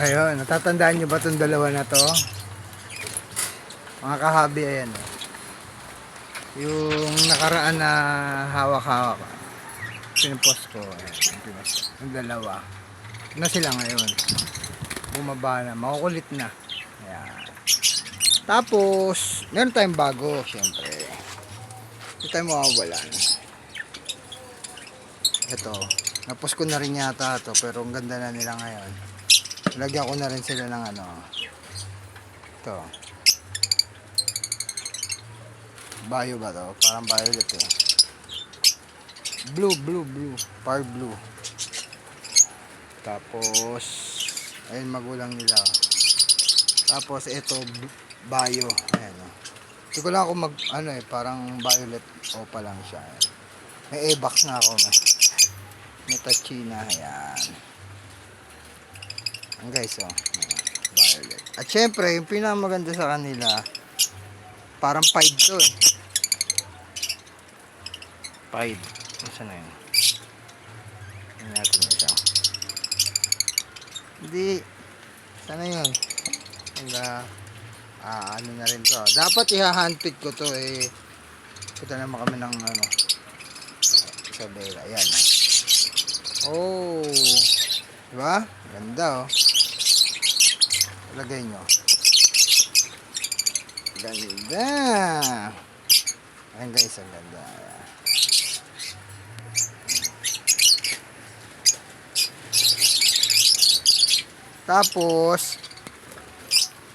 Ayun, natatandaan nyo ba itong dalawa na to? Mga kahabi, ayan. Yung nakaraan na hawak-hawak. Pinupost ko. Ayan, pinupost. Yung dalawa. Na sila ngayon. Bumaba na. Makukulit na. Ayan. Tapos, meron tayong bago, syempre. Hindi tayo mawawalan. Ito. Napost ko na rin yata ito, pero ang ganda na nila ngayon. Lagyan ko na rin sila ng ano. Ito. Bio ba to? Parang violet eh. Blue. Far blue. Tapos, ayun magulang nila. Tapos, ito, bio. Ayan o. Hindi ko lang ako ano eh, parang violet o pa lang siya. Ayan. May A-box na ako. May tachina. Ayan. Ang guys o. Violet. At syempre, yung pinakamaganda sa kanila, parang pied to eh. Pied. Saan na yun? Tingnan natin ito. Hindi. Sana yun. Ano na rin to. Dapat i-handpick ko to eh. Kita naman kami ng ano. Isabela. Ayan. Oh. Diba? Ganda oh. Lagay nyo. Ganda. Ayan guys. Ang ganda. Ayan. Tapos,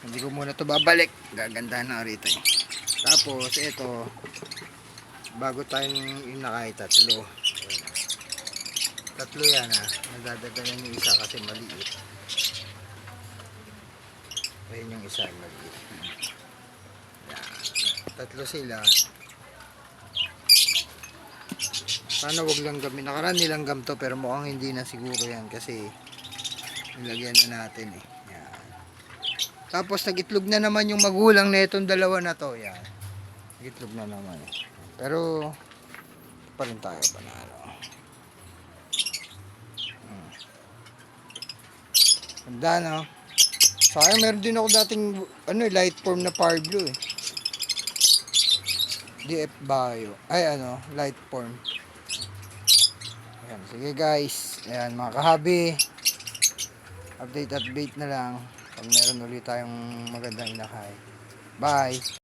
hindi ko muna to babalik. Gaganda na rito eh. Tapos, ito, bago tayong inakay, tatlo. Tatlo yan ha. Nadadaganan yung isa kasi maliit. Ayun yung isa, maliit. Yan. Tatlo sila. Sana wag langgam. Nakaraan nilanggam to pero mukhang hindi na siguro yan kasi nilagyan na natin eh. Yan. Tapos nag-itlog na naman yung magulang na itong dalawa na to. Yan. Nag-itlog na naman eh. Pero pa rin tayo panalo. Ganda no. Sayang meron din ako dating ano, light form na power blue eh. DF Bio. Ay ano, light form. Ayan, sige guys. Ayan mga kahabi. Update na lang. Pag meron ulit tayong magandang inakay. Bye!